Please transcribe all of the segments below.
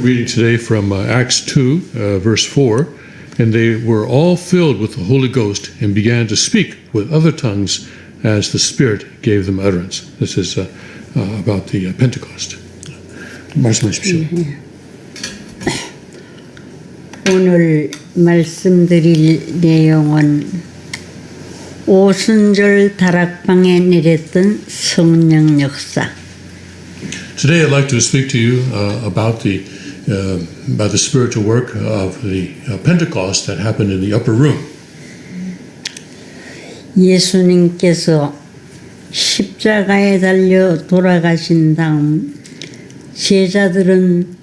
reading today from Acts 2, verse 4. And they were all filled with the Holy Ghost and began to speak with other tongues as the Spirit gave them utterance. This is about the Pentecost. 말씀하십시오. 오늘 말씀드릴 내용은 오순절 다락방에 내렸던 성령 역사. Today I'd like to speak to you about the spiritual work of the Pentecost that happened in the upper room. 예수님께서 십자가에 달려 돌아가신 다음 제자들은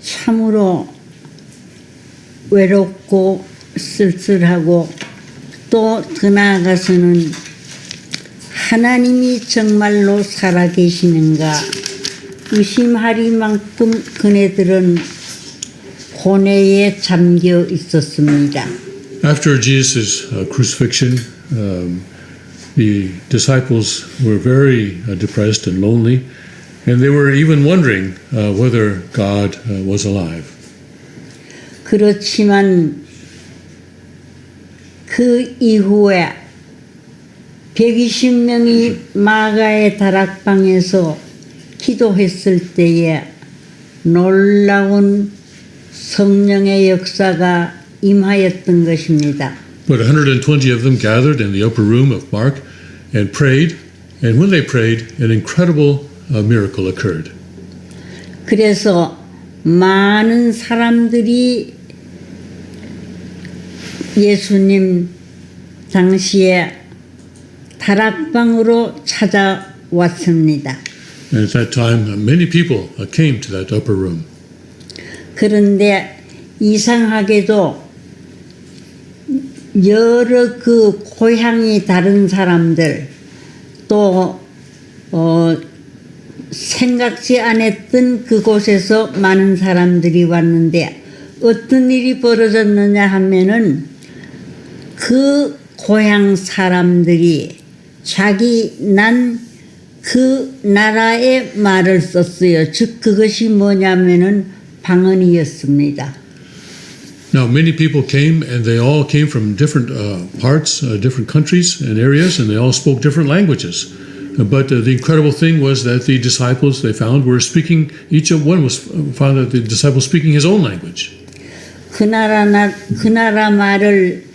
참으로 외롭고 쓸쓸하고 또 더 나아가서는 하나님이 정말로 살아계시는가 의심할 만큼 그네들은 고뇌에 잠겨 있었습니다. After Jesus' crucifixion, the disciples were very depressed and lonely, and they were even wondering whether God was alive. 그렇지만 그 이후에 120명이 마가의 다락방에서 기도했을 때에 놀라운 성령의 역사가 임하였던 것입니다. But 120 of them gathered in the upper room of Mark and prayed, and when they prayed, an incredible miracle occurred. 그래서 많은 사람들이 예수님 당시에 다락방으로 찾아왔습니다. And at that time, many people came to that upper room. 그런데 이상하게도 여러 그 고향이 다른 사람들 또 생각지 않았던 그곳에서 많은 사람들이 왔는데 어떤 일이 벌어졌느냐 하면은 그 고향 사람들이 자기 난 그 나라의 말을 썼어요. 즉 그것이 뭐냐면은 방언이었습니다. Now, many people came, and they all came from different parts, different countries and areas, and they all spoke different languages. But the incredible thing was that the disciples they found were speaking. Each of one was found that the disciples speaking his own language. 그 나라 말을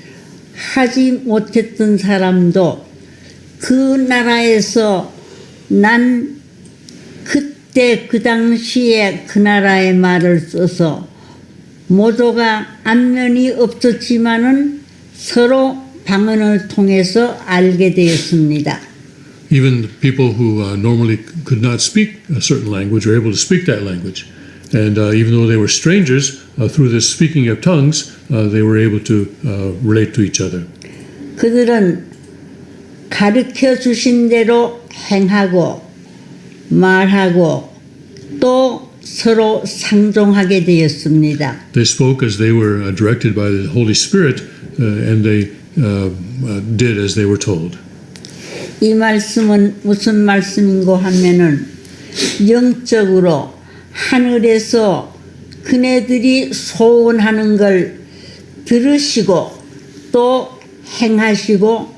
하지 못했던 사람도 그 나라에서 난 그때 그 당시에 그 나라의 말을 써서 모두가 안면이 없었지만은 서로 방언을 통해서 알게 되었습니다. Even people who normally could not speak a certain language were able to speak that language. And even though they were strangers, through this speaking of tongues, they were able to relate to each other. 그들은 가르쳐 주신 대로 행하고 말하고 또 서로 상종하게 되었습니다. They spoke as they were directed by the Holy Spirit, and they did as they were told. 이 말씀은 무슨 말씀인고 하면은 영적으로 하늘에서 그네들이 소원하는 걸 들으시고 또 행하시고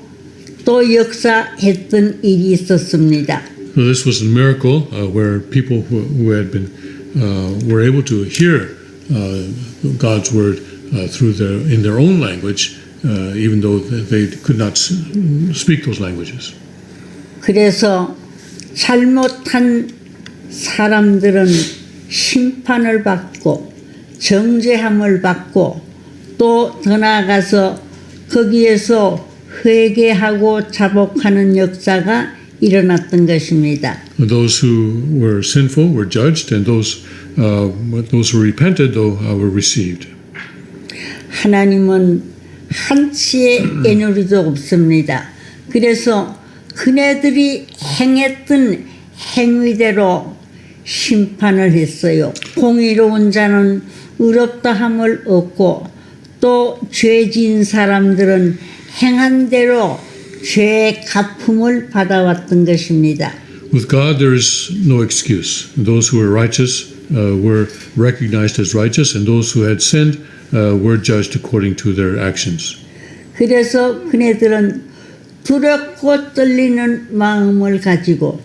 또 역사했던 일이 있었습니다. So this was a miracle where people who had been were able to hear God's word in their own language, even though they could not speak those languages. 그래서 잘못한 사람들은 심판을 받고 정죄함을 받고 또 더 나아가서 거기에서 회개하고 자복하는 역사가 일어났던 것입니다. Those who were sinful were judged, and those who repented were received. 하나님은 한치의 애누리도 없습니다. 그래서 그네들이 행했던 행위대로 심판을 했어요. 공의로운 자는 의롭다 함을 얻고 또 죄진 사람들은 행한 대로 죄의 갚음을 받아왔던 것입니다. With God, there is no excuse. Those who were righteous were recognized as righteous, and those who had sinned were judged according to their actions. 그래서 그네들은 두렵고 떨리는 마음을 가지고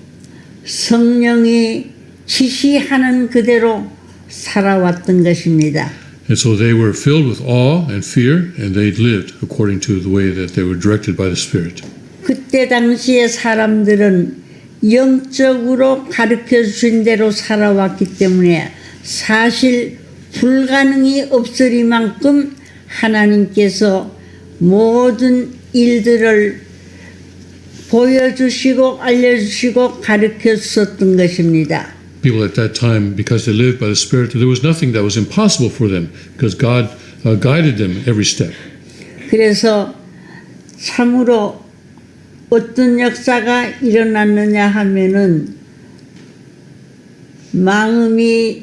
성령이 지시하는 그대로 살아왔던 것입니다. And so they were filled with awe and fear, and they lived according to the way that they were directed by the Spirit. 그때 당시의 사람들은 영적으로 가르쳐 주신 대로 살아왔기 때문에 사실 불가능이 없으리만큼 하나님께서 모든 일들을 보여주시고 알려주시고 가르쳐 주셨던 것입니다. People at that time, because they lived by the Spirit, there was nothing that was impossible for them, because God guided them every step. 그래서 참으로 어떤 역사가 일어났느냐 하면은 마음이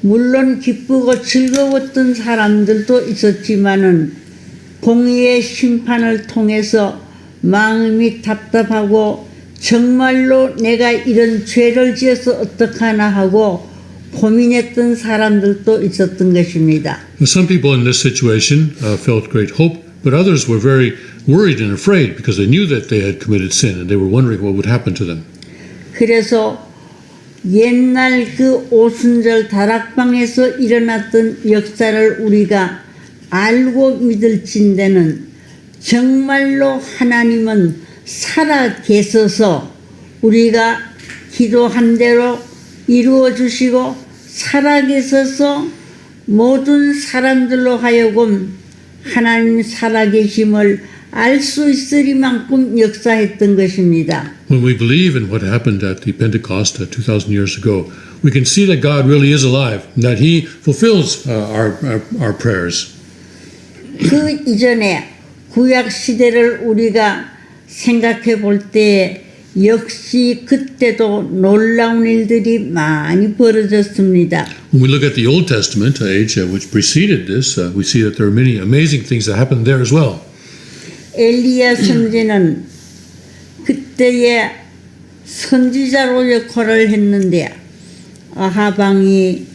물론 기쁘고 즐거웠던 사람들도 있었지만은 공의의 심판을 통해서 마음이 답답하고 정말로 내가 이런 죄를 지어서 어떡하나 하고 고민했던 사람들도 있었던 것입니다. Some people in this situation felt great hope, but others were very worried and afraid because they knew that they had committed sin and they were wondering what would happen to them. 그래서 옛날 그 오순절 다락방에서 일어났던 역사를 우리가 알고 믿을진대는 정말로 하나님은 살아 계셔서 우리가 기도한 대로 이루어 주시고 살아 계셔서 모든 사람들로 하여금 하나님 살아 계심을 알 수 있으리만큼 역사했던 것입니다. When we believe in what happened at the Pentecost 2,000 years ago, we can see that God really is alive, and that He fulfills our prayers. 그 이전에 구약 시대를 우리가 생각해 볼 때 역시 그때도 놀라운 일들이 많이 벌어졌습니다. When we look at the Old Testament age, which preceded this, we see that there are many amazing things that happened there as well. 엘리야 선지는 그때의 선지자로 역할을 했는데 아합 왕이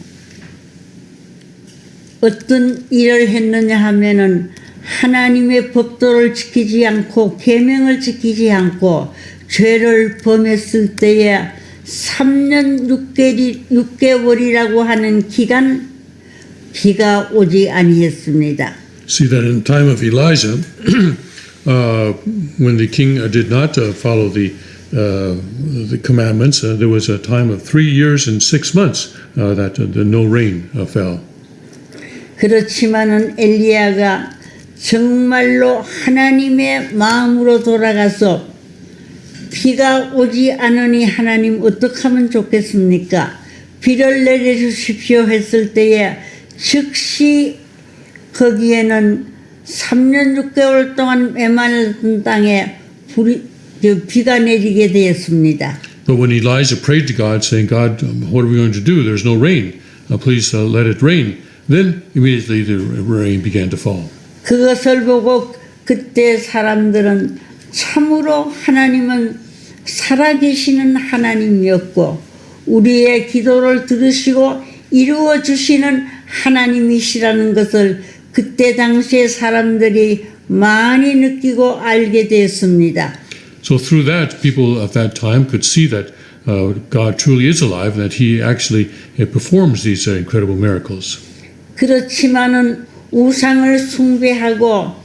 어떤 일을 했느냐 하면은 하나님의 법도를 지키지 않고 계명을 지키지 않고 죄를 범했을 때에 3년 6개월이라고 하는 기간 비가 오지 아니했습니다. See that in the time of Elijah, when the king did not follow the commandments, there was a time of 3 years and 6 months that no rain fell. 그렇지만은 엘리야가 정말로 하나님의 마음으로 돌아가서 비가 오지 않으니 하나님 어떻게 하면 좋겠습니까? 비를 내려주십시오 했을 때에 즉시 거기에는 3년 6개월 동안 메마른 땅에 비가 내리게 되었습니다. But when Elijah prayed to God, saying, God, what are we going to do? There's no rain. Please let it rain. Then immediately the rain began to fall. 그것을 보고 그때 사람들은 참으로 하나님은 살아계시는 하나님이었고 우리의 기도를 들으시고 이루어 주시는 하나님이시라는 것을 그때 당시에 사람들이 많이 느끼고 알게 되었습니다. So through that, people of that time could see that God truly is alive and that He actually performs these incredible miracles. 그렇지만은 우상을 숭배하고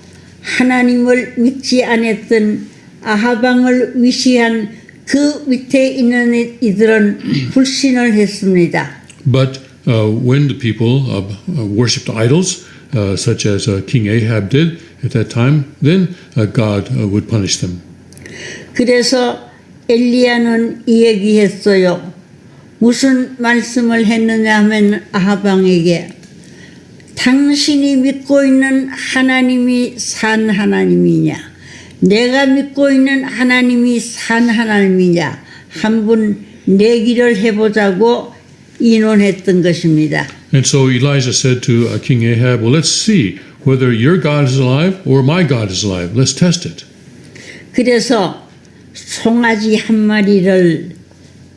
하나님을 믿지 않았던 아합 왕을 위시한 그 밑에 있는 이들은 불신을 했습니다. But when the people worshipped idols, such as King Ahab did at that time, then God would punish them. 그래서 엘리야는 이 얘기했어요. 무슨 말씀을 했느냐 하면 아합 왕에게 당신이 믿고 있는 하나님이 산 하나님이냐 내가 믿고 있는 하나님이 산 하나님이냐 한번 내기를 해보자고 인원했던 것입니다. And so Elijah said to King Ahab, well, let's see whether your God is alive or my God is alive. Let's test it. 그래서 송아지 한 마리를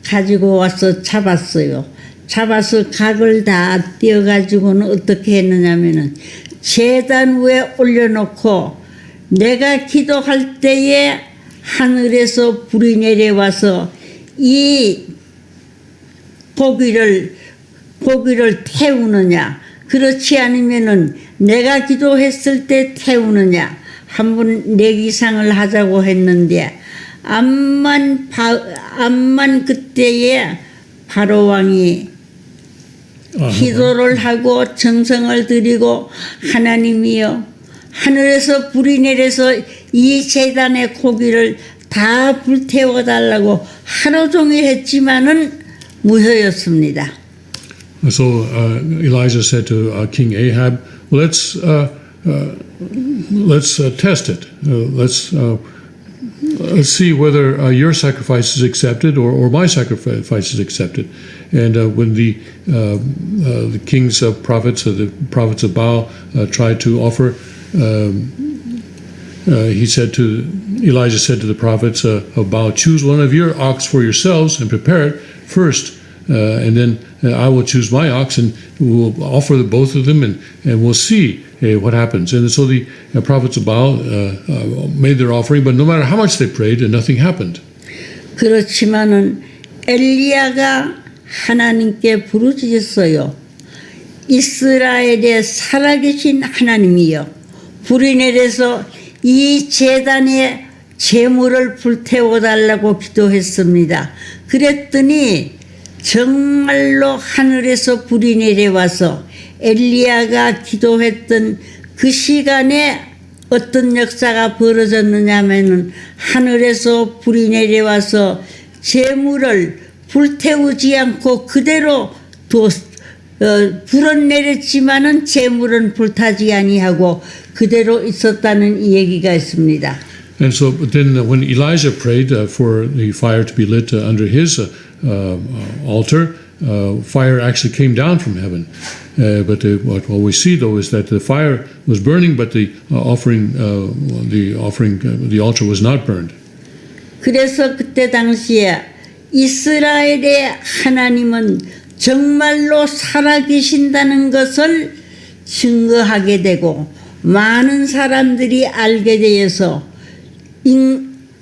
가지고 와서 잡았어요. 잡아서 각을 다 띄어가지고는 어떻게 했느냐면은 제단 위에 올려놓고 내가 기도할 때에 하늘에서 불이 내려와서 이 고기를 태우느냐, 그렇지 않으면은 내가 기도했을 때 태우느냐, 한번 내기상을 하자고 했는데 암만 그때에 바로 왕이 기도를 하고 정성을 드리고 하나님이여 하늘에서 불이 내려서 이 제단의 고기를 다 불태워 달라고 하루 종일 했지만은 무효였습니다. So Elijah said to King Ahab, let's test it. Let's see whether your sacrifice is accepted or my sacrifice is accepted. And when the king's prophets, the prophets of Baal, tried to offer, Elijah said to the prophets of Baal, choose one of your ox for yourselves and prepare it first, and then I will choose my ox and we'll offer both of them and we'll see what happens. And so the prophets of Baal made their offering, but no matter how much they prayed, nothing happened. 그렇지만은 엘리야가 하나님께 부르짖었어요. 이스라엘의 살아계신 하나님이여, 불이 내려서 이 제단에 제물을 불태워 달라고 기도했습니다. 그랬더니 정말로 하늘에서 불이 내려와서 엘리야가 기도했던 그 시간에 어떤 역사가 벌어졌느냐 하면은 하늘에서 불이 내려와서 제물을 불태우지 않고 그대로 불은 내렸지만은 제물은 불타지 아니하고 그대로 있었다는 이 얘기가 있습니다. And so then when Elijah prayed for the fire to be lit under his altar, fire actually came down from heaven. But what we see though is that the fire was burning, but the altar was not burned. 그래서 그때 당시에 이스라엘의 하나님은 정말로 살아계신다는 것을 증거하게 되고 많은 사람들이 알게 되어서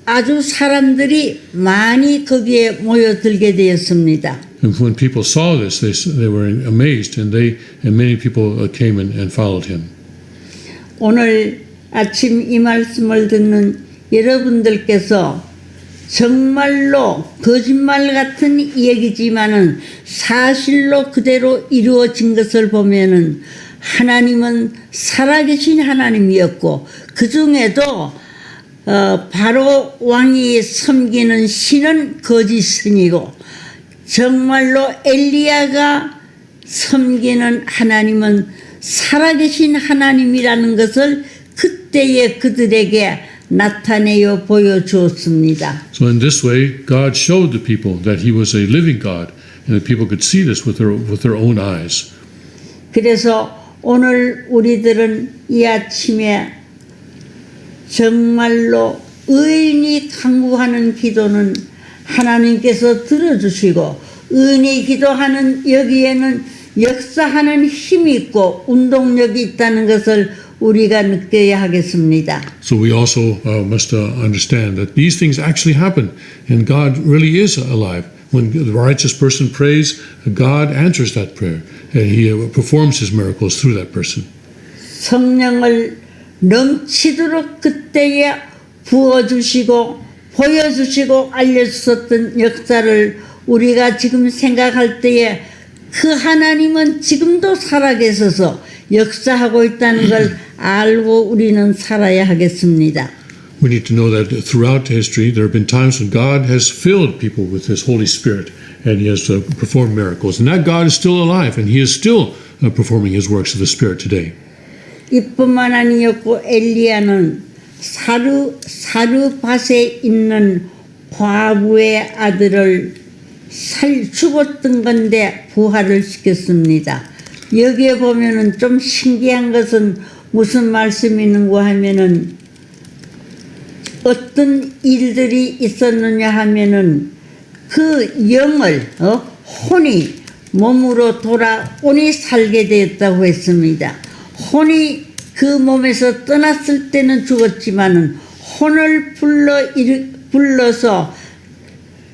아주 사람들이 많이 거기에 모여들게 되었습니다. And when people saw this, they were amazed, and many people came and followed him. 오늘 아침 이 말씀을 듣는 여러분들께서 정말로 거짓말 같은 얘기지만은 사실로 그대로 이루어진 것을 보면은 하나님은 살아계신 하나님이었고 그 중에도 바로 왕이 섬기는 신은 거짓 신이고 정말로 엘리야가 섬기는 하나님은 살아계신 하나님이라는 것을 그때의 그들에게 나타내어 보여주었습니다. So in this way, God showed the people that He was a living God, and the people could see this with their own eyes. 그래서 오늘 우리들은 이 아침에 정말로 의인이 간구하는 기도는 하나님께서 들어주시고 의인이 기도하는 여기에는 역사하는 힘이 있고 운동력이 있다는 것을 우리가 느껴야 하겠습니다. So we also must understand that these things actually happen, and God really is alive. When the righteous person prays, God answers that prayer, and He performs His miracles through that person. 성령을 넘치도록 그때에 부어주시고 보여주시고 알려주셨던 역사를 우리가 지금 생각할 때에 그 하나님은 지금도 살아계셔서 역사하고 있다는 걸 알고 우리는 살아야 하겠습니다. We need to know that throughout history there have been times when God has filled people with His Holy Spirit and He has performed miracles. And that God is still alive and He is still performing His works of the Spirit today. 이뿐만 아니었고 엘리야는 사르밧에 있는 과부의 아들을 죽었던 건데 부활을 시켰습니다. 여기에 보면은 좀 신기한 것은 무슨 말씀이 있는가 하면은 어떤 일들이 있었느냐 하면은 그 영을 혼이 몸으로 돌아오니 살게 되었다고 했습니다. 혼이 그 몸에서 떠났을 때는 죽었지만은 혼을 불러서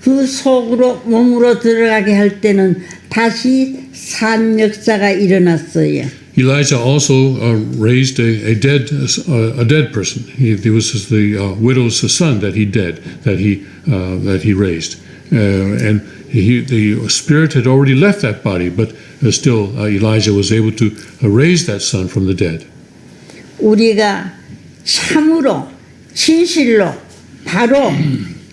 그 속으로 몸으로 들어가게 할 때는 다시 산 역사가 일어났어요. Elijah also raised a dead person. He was the widow's son that he raised, and the spirit had already left that body, but still Elijah was able to raise that son from the dead. 우리가 참으로 진실로 바로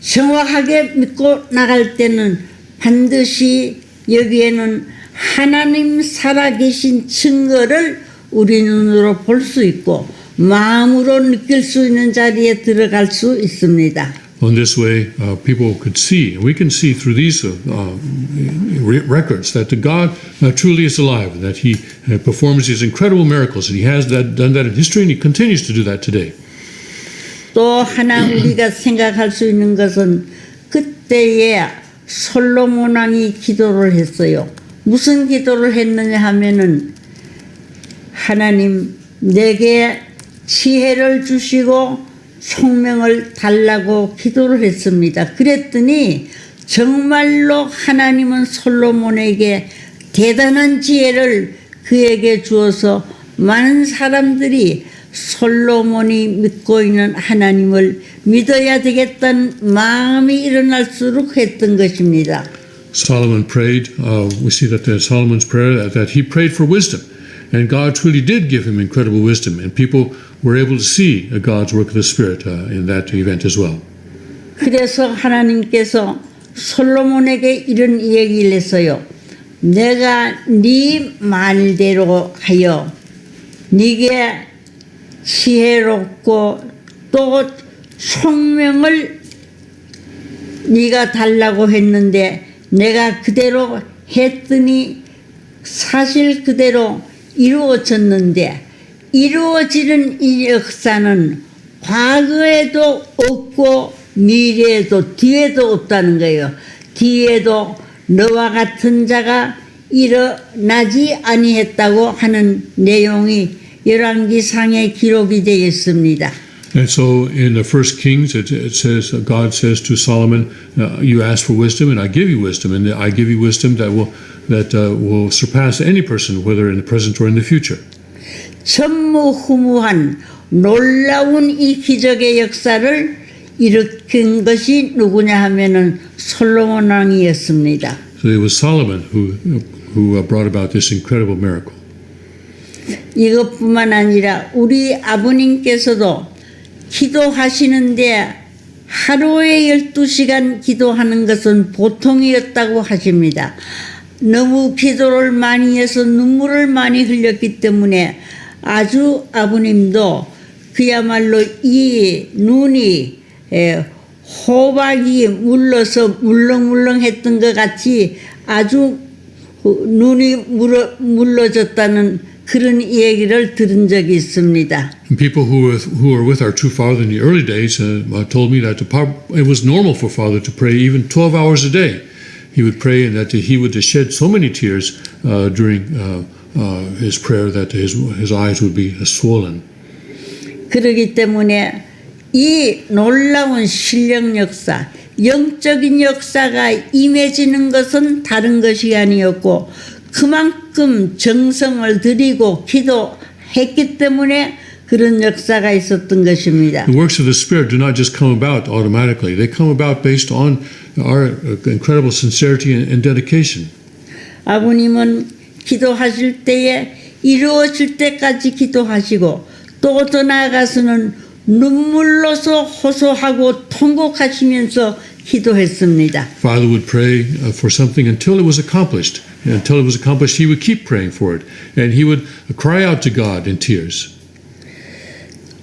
정확하게 믿고 나갈 때는 반드시 여기에는 하나님 살아계신 증거를 우리 눈으로 볼 수 있고 마음으로 느낄 수 있는 자리에 들어갈 수 있습니다. On this way, people could see, we can see through these records that the God truly is alive, that He performs these incredible miracles, and He has done that in history, and He continues to do that today. 또 하나 우리가 생각할 수 있는 것은 그때에 솔로몬 왕이 기도를 했어요. 무슨 기도를 했느냐 하면은 하나님 내게 지혜를 주시고 총명을 달라고 기도를 했습니다. 그랬더니 정말로 하나님은 솔로몬에게 대단한 지혜를 그에게 주어서 많은 사람들이 솔로몬이 믿고 있는 하나님을 믿어야 되겠다는 마음이 일어날수록 했던 것입니다. Solomon prayed, we see that in Solomon's prayer that he prayed for wisdom, and God truly did give him incredible wisdom, and people were able to see God's work of the Spirit in that event as well. 그래서 하나님께서 솔로몬에게 이런 얘기를 했어요. 내가 네 말대로 하여 네게 지혜롭고 또 총명을 네가 달라고 했는데 내가 그대로 했더니 사실 그대로 이루어졌는데 이루어지는 이 역사는 과거에도 없고 미래에도 뒤에도 없다는 거예요. 뒤에도 너와 같은 자가 일어나지 아니했다고 하는 내용이 열왕기상에 기록이 되어 있습니다. And so in the First Kings, it says, God says to Solomon, you ask for wisdom, and I give you wisdom, and I give you wisdom that will surpass any person, whether in the present or in the future. 전무후무한 놀라운 이 기적의 역사를 일으킨 것이 누구냐 하면은 솔로몬 왕이었습니다. So it was Solomon who brought about this incredible miracle. 이것뿐만 아니라 우리 아버님께서도 기도하시는데 하루에 12시간 기도하는 것은 보통이었다고 하십니다. 너무 기도를 많이 해서 눈물을 많이 흘렸기 때문에 아주 아버님도 그야말로 이 눈이 호박이 물러서 물렁물렁했던 것 같이 아주 눈이 물러졌다는 그런 얘기를 들은 적이 있습니다. People who were with our true father in the early days told me that it was normal for father to pray even 12 hours a day. He would pray and that he would shed so many tears during his prayer that his eyes would be swollen. 그렇기 때문에 이 놀라운 신령 역사, 영적인 역사가 임해지는 것은 다른 것이 아니었고 그만큼 정성을 들이고 기도했기 때문에 그런 역사가 있었던 것입니다. The works of the Spirit do not just come about automatically. They come about based on our incredible sincerity and dedication. 아버님은 기도하실 때에 이루어질 때까지 기도하시고 또 더 나아가서는 눈물로서 호소하고 통곡하시면서 기도했습니다. Father would pray for something until it was accomplished. And until it was accomplished, he would keep praying for it. And he would cry out to God in tears.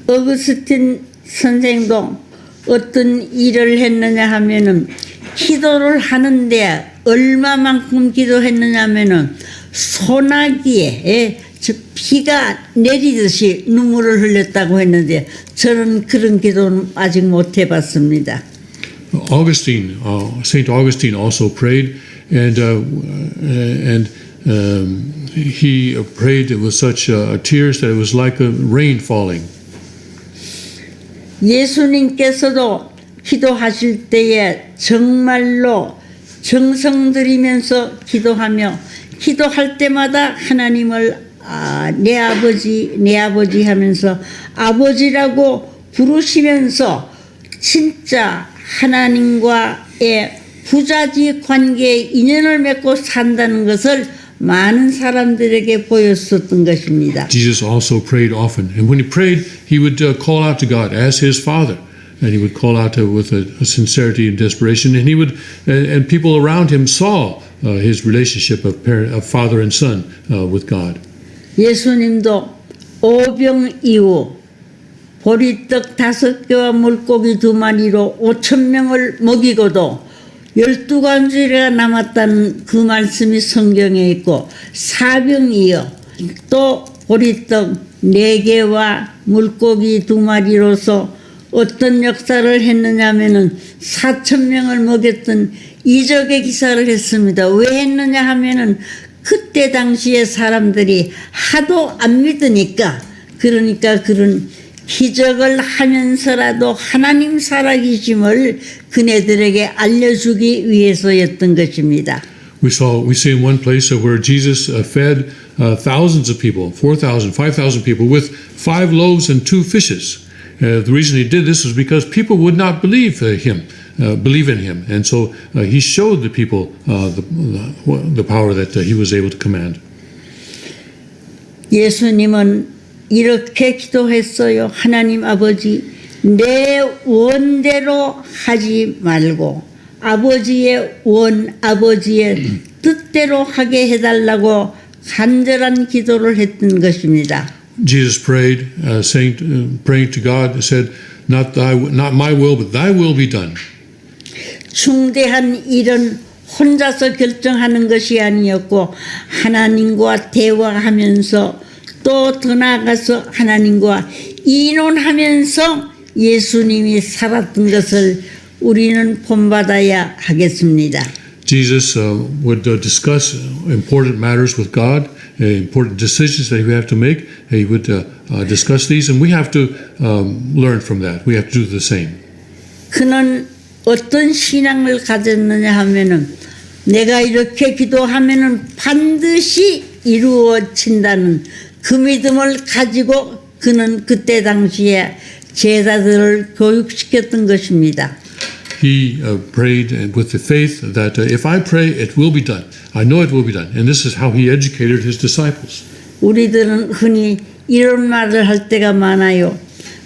어거스틴 선생도 어떤 일을 했느냐 하면은 기도를 하는데 얼마만큼 기도했느냐 하면은 소나기에 비가 내리듯이 눈물을 흘렸다고 했는데 저는 그런 기도는 아직 못 해봤습니다. Saint Augustine also prayed, and he prayed with such tears that it was like a rain falling. 예수님께서도 기도하실 때에 정말로 정성 들이면서 기도하며 기도할 때마다 하나님을 내 아버지 하면서 아버지라고 부르시면서 진짜 하나님과의 부자지 관계의 인연을 맺고 산다는 것을 많은 사람들에게 보였었던 것입니다. Jesus also prayed often, and when he prayed, he would call out to God as his Father, and he would call out with a sincerity and desperation, and he would, and people around him saw his relationship of father and son with God. 예수님도 오병 이후 보리떡 5개와 물고기 2마리로 5,000명을 먹이고도 12간주리가 남았다는 그 말씀이 성경에 있고 사병이요 또 보리떡 4개와 물고기 2마리로서 어떤 역사를 했느냐 하면은 4,000명을 먹였던 이적의 기사를 했습니다. 왜 했느냐 하면은 그때 당시에 사람들이 하도 안 믿으니까 그러니까 그런 기적을 하면서라도 하나님 살아계심을 그네들에게 알려주기 위해서였던 것입니다. We see in one place where Jesus fed thousands of people, 4,000, 5,000 people with 5 loaves and 2 fishes. The reason he did this was because people would not believe in him, and so he showed the people the power that he was able to command. 예수님은 이렇게 기도했어요. 하나님 아버지, 내 원대로 하지 말고 아버지의 뜻대로 하게 해달라고 간절한 기도를 했던 것입니다. Jesus prayed, praying to God, said, "Not my will, but Thy will be done." 중대한 일은 혼자서 결정하는 것이 아니었고 하나님과 대화하면서 또 더 나아가서 하나님과 의논하면서 예수님이 살았던 것을 우리는 본받아야 하겠습니다. Jesus would discuss important matters with God, important decisions that he would have to make. He would discuss these, and we have to learn from that. We have to do the same. 그는 어떤 신앙을 가졌느냐 하면은 내가 이렇게 기도하면은 반드시 이루어진다는 그 믿음을 가지고 그는 그때 당시에 제자들을 교육시켰던 것입니다. He prayed with the faith that if I pray, it will be done. I know it will be done. And this is how he educated his disciples. 우리들은 흔히 이런 말을 할 때가 많아요.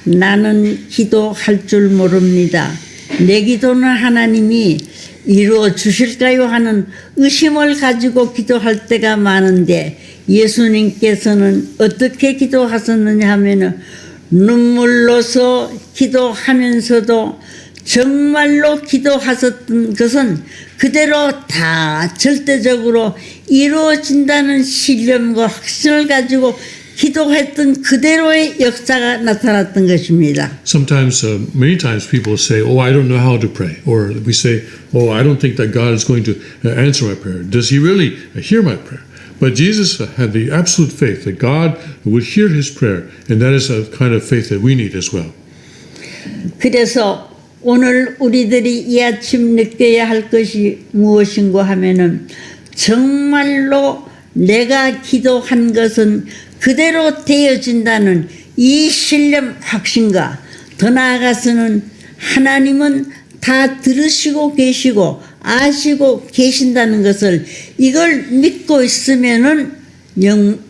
나는 기도할 줄 모릅니다. 내 기도는 하나님이 이루어 주실까요 하는 의심을 가지고 기도할 때가 많은데 예수님께서는 어떻게 기도하셨느냐 하면은 눈물로서 기도하면서도 정말로 기도하셨던 것은 그대로 다 절대적으로 이루어진다는 신념과 확신을 가지고 기도했던 그대로의 역사가 나타났던 것입니다. Sometimes, many times people say, "Oh, I don't know how to pray," or we say, "Oh, I don't think that God is going to answer my prayer. Does He really hear my prayer?" But Jesus had the absolute faith that God would hear his prayer, and that is a kind of faith that we need as well. 그래서 오늘 우리들이 이 아침 느껴야 할 것이 무엇인가 하면은 정말로 내가 기도한 것은 그대로 되어진다는 이 신념 확신과 더 나아가서는 하나님은 다 들으시고 계시고 아시고 계신다는 것을 이걸 믿고 있으면은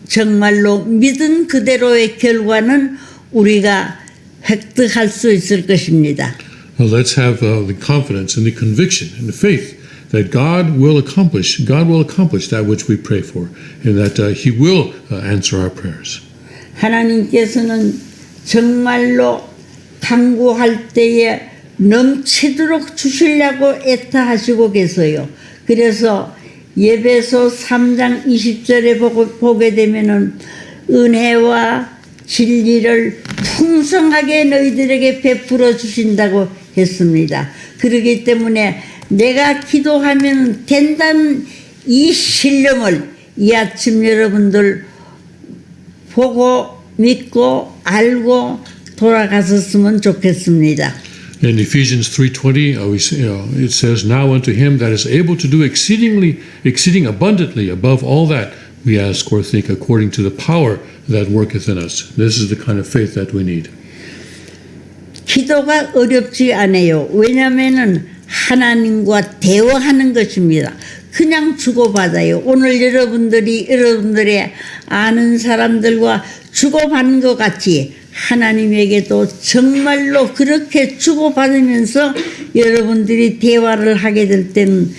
정말로 믿은 그대로의 결과는 우리가 획득할 수 있을 것입니다. Let's have the confidence and the conviction and the faith that God will accomplish that which we pray for, and that He will answer our prayers. 하나님께서는 정말로 간구할 때에 넘치도록 주시려고 애타하시고 계세요. 그래서 예배소 3장 20절에 보게 되면은 은혜와 진리를 풍성하게 너희들에게 베풀어 주신다고 했습니다. 그렇기 때문에 내가 기도하면 된다는 이 신념을 이 아침 여러분들 보고 믿고 알고 돌아갔었으면 좋겠습니다. In Ephesians 3:20, it says, "Now unto him that is able to do exceeding abundantly above all that we ask or think, according to the power that worketh in us." This is the kind of faith that we need. 기도가 어렵지 않아요. 왜냐하면은 하나님과 대화하는 것입니다. 그냥 주고받아요. 오늘 여러분들의 아는 사람들과 주고받는 것 같이 하나님에게도 정말로 그렇게 주고받으면서 여러분들이 대화를 하게 될 때는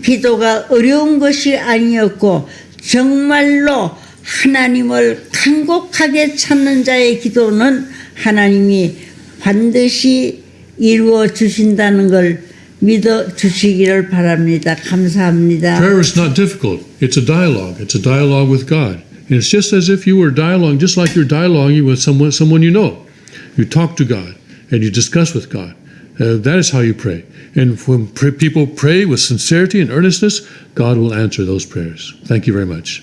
기도가 어려운 것이 아니었고 정말로 하나님을 간곡하게 찾는 자의 기도는 하나님이 반드시 이루어 주신다는 걸 믿어 주시기를 바랍니다. 감사합니다. Prayer is not difficult. It's a dialogue. It's a dialogue with God. And it's just as if you were dialoguing, just like you're dialoguing with someone you know. You talk to God and you discuss with God. That is how you pray. And when people pray with sincerity and earnestness, God will answer those prayers. Thank you very much.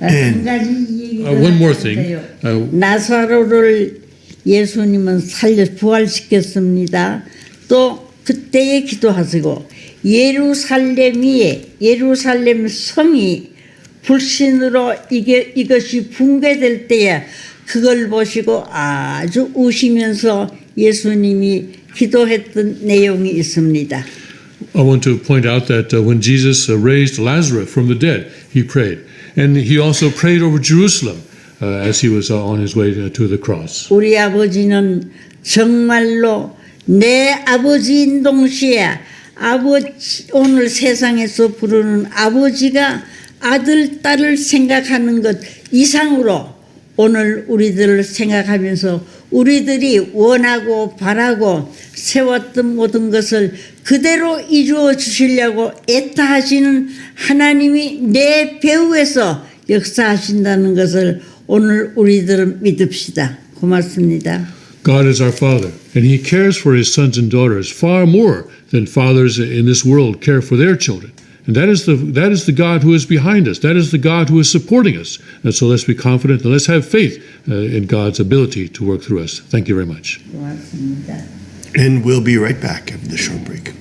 한 가지 얘기를 One more thing. 하는데요. 나사로를 예수님은 부활시켰습니다. 또 그때에 기도하시고 예루살렘 성이 불신으로 이것이 붕괴될 때에 그걸 보시고 아주 우시면서 예수님이 기도했던 내용이 있습니다. I want to point out that when Jesus raised Lazarus from the dead, he prayed. And he also prayed over Jerusalem as he was on his way to the cross. 우리 아버지는 정말로 내 아버지인 동시에 오늘 세상에서 부르는 아버지가 아들, 딸을 생각하는 것 이상으로 오늘 우리들을 생각하면서 우리들이 원하고 바라고 세웠던 모든 것을 그대로 이루어 주시려고 애타하시는 하나님이 내 배후에서 역사하신다는 것을 오늘 우리들은 믿읍시다. 고맙습니다. God is our Father, and He cares for His sons and daughters far more than fathers in this world care for their children. And that is the God who is behind us. That is the God who is supporting us. And so let's be confident and let's have faith in God's ability to work through us. Thank you very much. 고맙습니다. And we'll be right back after the short break.